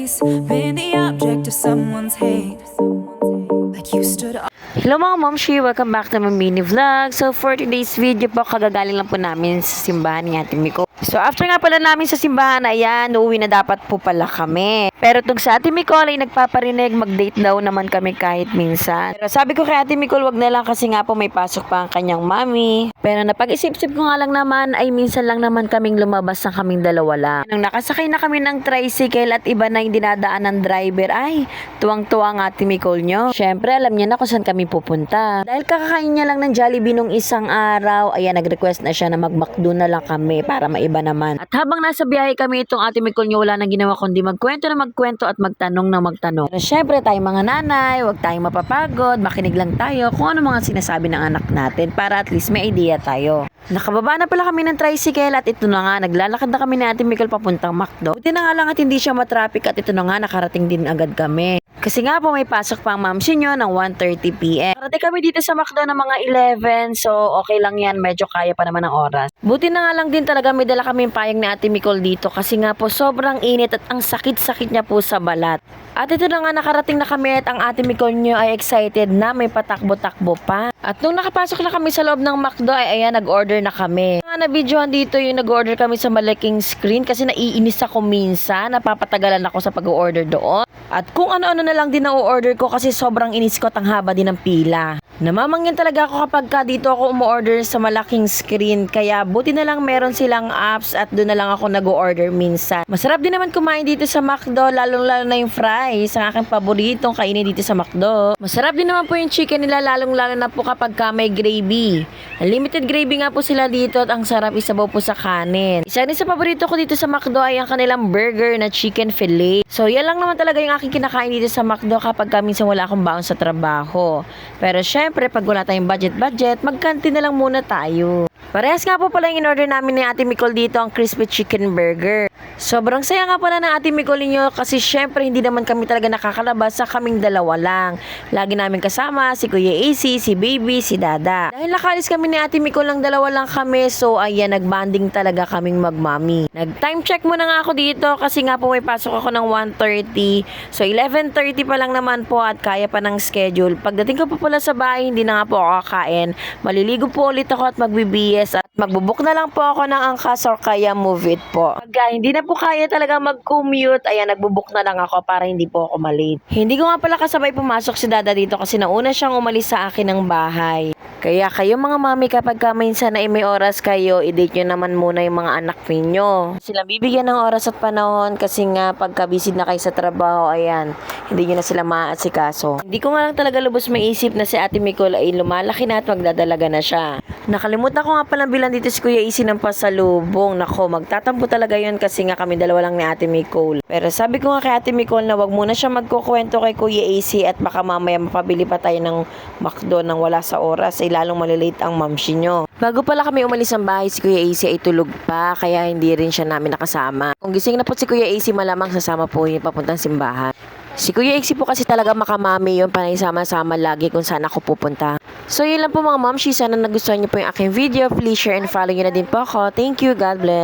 face, been the object of someone's hate. Like you stood up. Hello mga momshi! Welcome back to my mini vlog. So for today's video po, kagagaling lang po namin sa simbahan ni Ate Miko. So after nga pala namin sa simbahan, ayan, uuwi na dapat po pala kami. Pero tong sa Ate Micol ay nagpaparinig, mag-date daw naman kami kahit minsan. Pero sabi ko kay Ate Micol, wag na lang kasi nga po may pasok pa ang kanyang mami. Pero napag-isip-isip ko nga lang naman ay minsan lang naman kaming lumabas ng kaming dalawa lang. Nung nakasakay na kami ng tricycle at iba na yung dinadaan ng driver, ay tuwang-tuwa ang Ate Micol nyo. Syempre alam niya na kung saan kami pupunta. Dahil kakakain niya lang ng Jollibee nung isang araw, ayan, nag-request na siya na mag-McDo na lang kami para maiba naman. At habang nasa biyahe kami, itong Ate Micol nyo wala nang ginawa kundi magkwento at magtanong na magtanong. Pero syempre tayong mga nanay, huwag tayong mapapagod, makinig lang tayo kung ano mga sinasabi ng anak natin para at least may idea tayo. Nakababa na pala kami ng tricycle at ito na nga, naglalakad na kami ni Ate Micol papuntang McDo. Buti na nga lang at hindi siya matraffic at ito na nga, nakarating din agad kami. Kasi nga po may pasok pa ang mamsi nyo ng 1:30 PM. Parating kami dito sa McDo ng mga 11, so okay lang yan, medyo kaya pa naman ang oras. Buti na nga lang din talaga may dala kami payang ni Ate Micol dito kasi nga po sobrang init at ang sakit-sakit niya po sa balat. At ito na nga, nakarating na kami at ang Ate Micol nyo ay excited na may patakbo-takbo pa. At nung nakapasok na kami sa loob ng McDo ay ayan, nag-order na kami. Nga na-videohan dito yung nag-order kami sa malaking screen kasi naiinis ako minsan, napapatagalan ako sa pag-order doon. At kung ano-ano na lang din na-order ko kasi sobrang inis ko at ang haba din ng pila. Namamangyan talaga ako kapag dito ako umu-order sa malaking screen, kaya buti na lang meron silang apps at doon na lang ako nag-order minsan. Masarap din naman kumain dito sa McDo, lalong-lalo na yung fries, ang aking paboritong kainin dito sa McDo. Masarap din naman po yung chicken nila, lalong-lalo na po kapag may gravy. Unlimited gravy nga po sila dito at ang sarap isabaw po sa kanin. Isa rin sa paborito ko dito sa McDo ay ang kanilang burger na chicken fillet. So yan lang naman talaga yung aking kinakain dito sa McDo kapag minsan wala akong baon sa trabaho. Pero syempre pag wala tayong budget, magkantin na lang muna tayo. Parehas nga po pala yung in-order namin ni Ate Micol dito, ang crispy chicken burger. Sobrang saya nga pala ng Ate Micol niyo kasi syempre hindi naman kami talaga nakakalabas sa kaming dalawa lang. Lagi namin kasama si Kuya AC, si Baby, si Dada. Dahil nakalis kami ni Ate Micol lang dalawa lang kami, so ayan, nagbanding talaga kaming magmami. Nag-time check muna nga ako dito kasi nga po may pasok ako ng 1:30. So 11:30 pa lang naman po at kaya pa ng schedule. Pagdating ko pa pala sa bahay, hindi na nga po ako kakain. Maliligo po ulit ako at magbibiyes at magbubuk na lang po ako ng angkas or kaya move it po. Pag hindi na po kaya talaga mag-commute, ayan, nagbubuk na lang ako para hindi po ako malate. Hindi ko nga pala kasabay pumasok si Dada dito kasi nauna siyang umalis sa akin ng bahay. Kaya kayo mga mami, kapag minsan na may oras kayo, i-date nyo naman muna yung mga anak ninyo. Sila bibigyan ng oras at panahon kasi nga pagka busy na kayo sa trabaho, ayan, hindi nyo na sila maaasikaso. Hindi ko nga lang talaga lubos maisip na si Ate Micol ay lumalaki na at magdadalaga na siya. Nakalimutan ko nga palang bilang dito si Kuya Isi ng pasalubong. Nako, magtatampo talaga yun kasi nga kami dalawa lang ni Ate Micol. Pero sabi ko nga kay Ate Micol na wag muna siya magkukwento kay Kuya Isi at baka mamaya mapabili pa tayo ng McDo nang wala sa oras, ay lalong malilate ang mamsi nyo. Bago pala kami umalis ng bahay, si Kuya AC ay tulog pa, kaya hindi rin siya namin nakasama. Kung gising na po si Kuya AC, malamang sasama po yun papuntang simbahan. Si Kuya AC po kasi talaga makamami yun, panay sama-sama lagi kung saan ako pupunta. So yun lang po mga momshi, sana nagustuhan niyo po yung aking video. Please share and follow nyo na din po ako. Thank you, God bless.